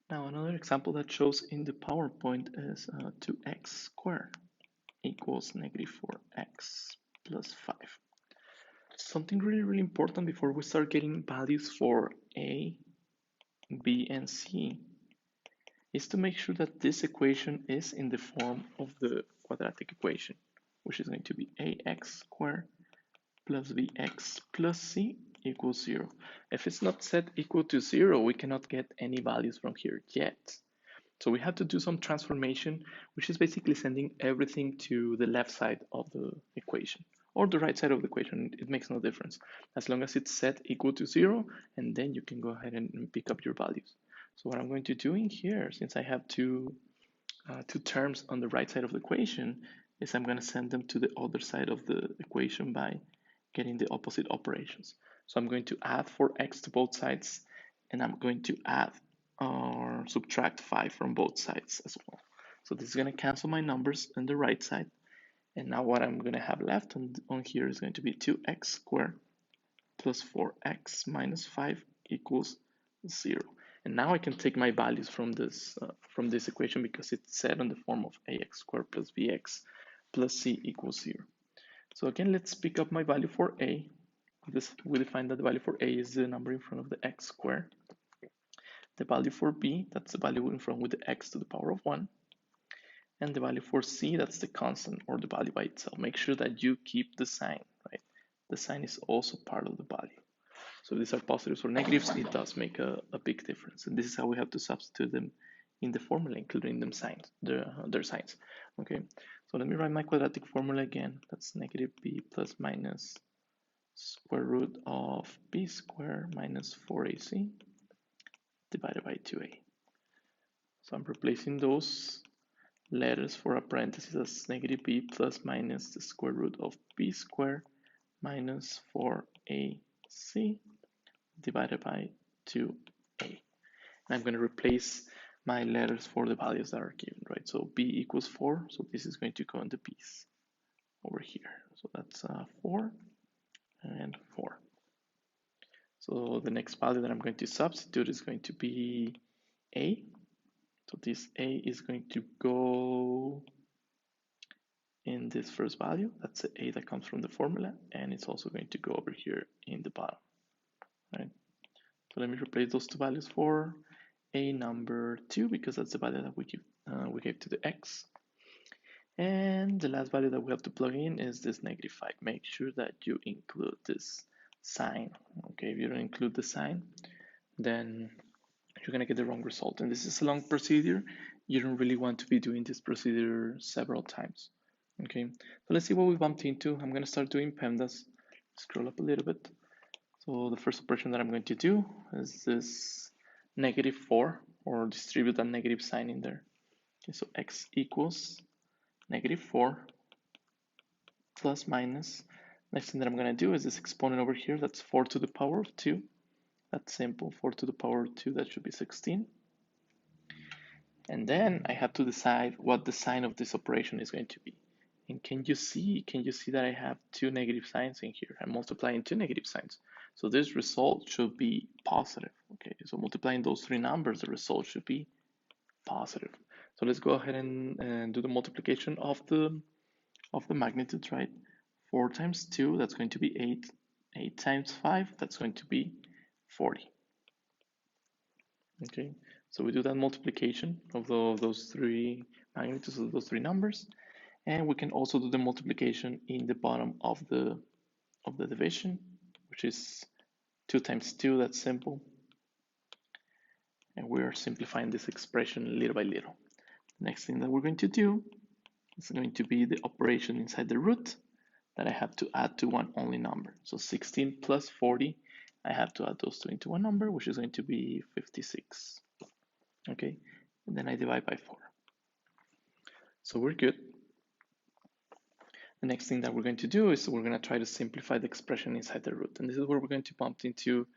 Now another example that shows in the PowerPoint is 2x squared equals negative 4x plus 5. Something really important before we start getting values for a, b, and c is to make sure that this equation is in the form of the quadratic equation, which is going to be ax squared plus bx plus c equals 0. If it's not set equal to 0, we cannot get any values from here yet. So we have to do some transformation, which is basically sending everything to the left side of the equation or the right side of the equation. It makes no difference as long as it's set equal to 0, and then you can go ahead and pick up your values. So what I'm going to do in here, since I have two terms on the right side of the equation, is I'm going to send them to the other side of the equation by getting the opposite operations. So I'm going to add 4x to both sides, and I'm going to add or subtract 5 from both sides as well. So this is going to cancel my numbers on the right side. And now what I'm going to have left on here is going to be 2x squared plus 4x minus 5 equals 0. And now I can take my values from this equation because it's set on the form of ax squared plus bx plus c equals 0. So again, let's pick up my value for a. We define that the value for a is the number in front of the x squared. The value for b, that's the value in front with the x to the power of 1. And the value for c, that's the constant or the value by itself. Make sure that you keep the sign, right? The sign is also part of the value. So if these are positives or negatives, it does make a big difference. And this is how we have to substitute them in the formula, including them signs, their signs. Okay, so let me write my quadratic formula again. That's negative b plus minus square root of b squared minus 4ac divided by 2a. So I'm replacing those letters for a parenthesis as negative b plus minus the square root of b squared minus 4ac divided by 2a. And I'm going to replace my letters for the values that are given, right? So b equals 4, so this is going to go in the b's over here. So that's 4 and 4. So the next value that I'm going to substitute is going to be a. So this a is going to go in this first value. That's the a that comes from the formula, and it's also going to go over here in the bottom, right? So let me replace those two values for a number 2 because that's the value that we gave to the x. And the last value that we have to plug in is this negative 5. Make sure that you include this sign. Okay, if you don't include the sign, then you're going to get the wrong result. And this is a long procedure. You don't really want to be doing this procedure several times. Okay, so let's see what we bumped into. I'm going to start doing PEMDAS. Scroll up a little bit. So the first operation that I'm going to do is this negative 4, or distribute that negative sign in there. Okay, so x equals negative 4 plus minus. Next thing that I'm going to do is this exponent over here. That's 4 to the power of 2. That's simple. 4 to the power of 2, that should be 16. And then I have to decide what the sign of this operation is going to be. And can you see that I have two negative signs in here? I'm multiplying two negative signs. So this result should be positive. Okay, so multiplying those three numbers, the result should be positive. So let's go ahead and do the multiplication of the magnitudes, right? 4 times 2, that's going to be 8. 8 times 5, that's going to be 40. Okay, so we do that multiplication of those three magnitudes of those three numbers. And we can also do the multiplication in the bottom of the division, which is 2 times 2, that's simple. And we're simplifying this expression little by little. Next thing that we're going to do is going to be the operation inside the root that I have to add to one only number. So 16 plus 40, I have to add those two into one number, which is going to be 56. Okay, and then I divide by 4. So we're good. The next thing that we're going to do is we're going to try to simplify the expression inside the root. And this is where we're going to bump into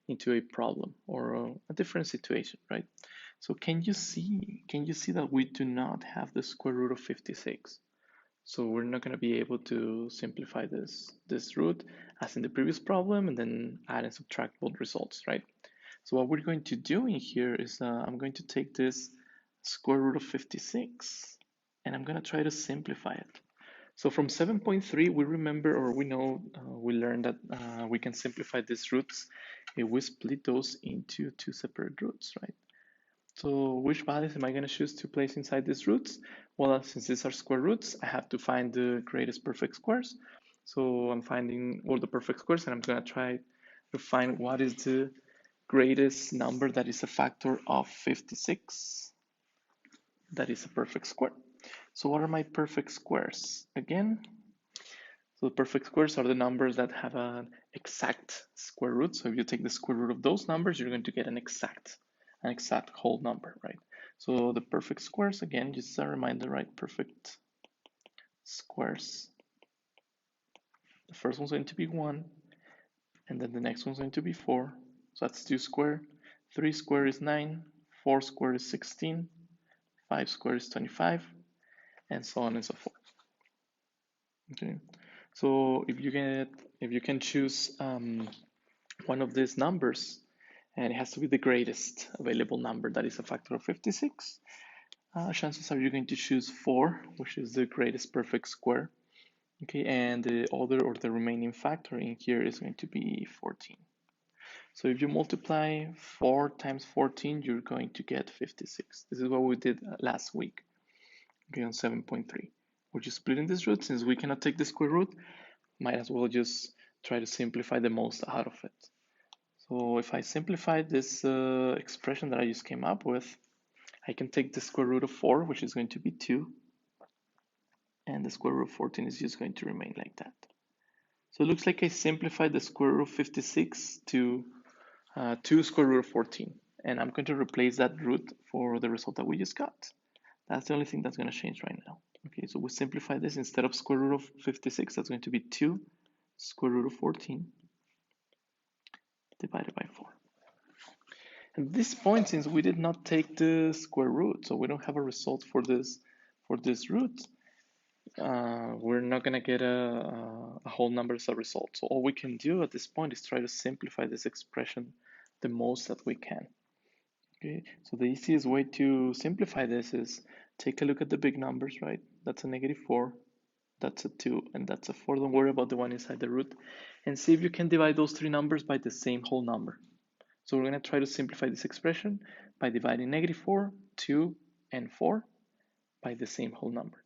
a problem or a different situation, right? So can you see that we do not have the square root of 56? So we're not going to be able to simplify this root as in the previous problem and then add and subtract both results, right? So what we're going to do in here is I'm going to take this square root of 56 and I'm going to try to simplify it. So from 7.3, we remember, or we know, we learned that we can simplify these roots if we split those into two separate roots, right? So which values am I going to choose to place inside these roots? Well, since these are square roots, I have to find the greatest perfect squares. So I'm finding all the perfect squares and I'm going to try to find what is the greatest number that is a factor of 56 that is a perfect square. So what are my perfect squares? Again, so the perfect squares are the numbers that have an exact square root. So if you take the square root of those numbers, you're going to get an exact whole number, right? So the perfect squares, again, just a reminder, right? Perfect squares. The first one's going to be 1, and then the next one's going to be 4. So that's 2 squared. 3 squared is 9. 4 squared is 16. 5 squared is 25, and so on and so forth. Okay, so if you can choose one of these numbers, and it has to be the greatest available number that is a factor of 56, chances are you're going to choose 4, which is the greatest perfect square. Okay, and the other or the remaining factor in here is going to be 14. So if you multiply 4 times 14, you're going to get 56. This is what we did last week, okay, on 7.3. We're just splitting this root. Since we cannot take the square root, might as well just try to simplify the most out of it. So if I simplify this expression that I just came up with, I can take the square root of 4, which is going to be 2, and the square root of 14 is just going to remain like that. So it looks like I simplified the square root of 56 to 2 square root of 14, and I'm going to replace that root for the result that we just got. That's the only thing that's going to change right now. Okay, so we simplify this. Instead of square root of 56, that's going to be 2 square root of 14 divided by 4. At this point, since we did not take the square root, so we don't have a result for this root, we're not going to get a whole number as a result. So all we can do at this point is try to simplify this expression the most that we can. Okay, so the easiest way to simplify this is take a look at the big numbers, right? That's a -4, that's a 2, and that's a 4. Don't worry about the one inside the root. And see if you can divide those three numbers by the same whole number. So we're going to try to simplify this expression by dividing -4, 2, and 4 by the same whole number.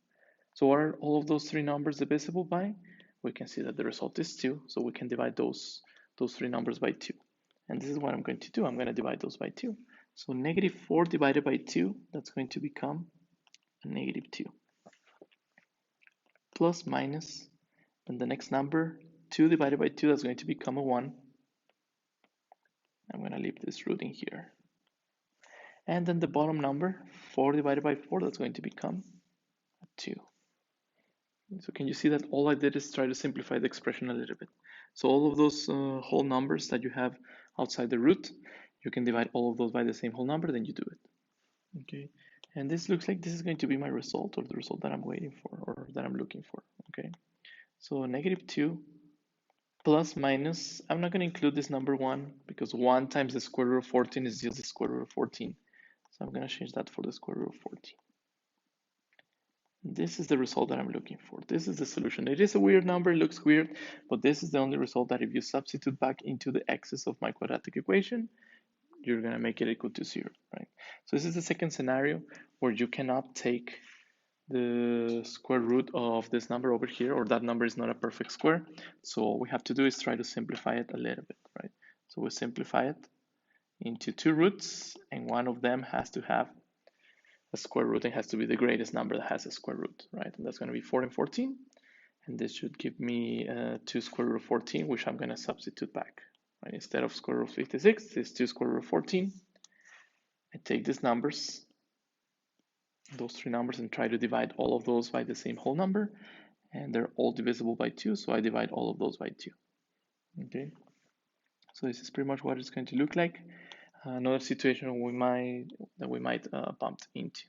So what are all of those three numbers divisible by? We can see that the result is 2, so we can divide those three numbers by 2. And this is what I'm going to do. I'm going to divide those by 2. So -4 divided by 2, that's going to become a -2. Plus minus, and the next number, 2 divided by 2, that's going to become a 1. I'm going to leave this root in here. And then the bottom number, 4 divided by 4, that's going to become a 2. So can you see that all I did is try to simplify the expression a little bit. So all of those whole numbers that you have outside the root, you can divide all of those by the same whole number, then you do it. Okay, and this looks like this is going to be my result, or the result that I'm waiting for, or that I'm looking for. Okay, so -2 plus minus, I'm not going to include this number 1 because 1 times the square root of 14 is just the square root of 14. So I'm going to change that for the square root of 14. This is the result that I'm looking for. This is the solution. It is a weird number, it looks weird, but this is the only result that if you substitute back into the x's of my quadratic equation, you're going to make it equal to 0, right? So this is the second scenario where you cannot take the square root of this number over here, or that number is not a perfect square. So all we have to do is try to simplify it a little bit, right? So we simplify it into two roots, and one of them has to have a square root. It has to be the greatest number that has a square root, right? And that's going to be 4 and 14. And this should give me 2 square root of 14, which I'm going to substitute back. Right? Instead of square root of 56, this is 2 square root of 14. I take these numbers, those three numbers, and try to divide all of those by the same whole number. And they're all divisible by 2, so I divide all of those by 2. Okay, so this is pretty much what it's going to look like. Another situation we might bump into.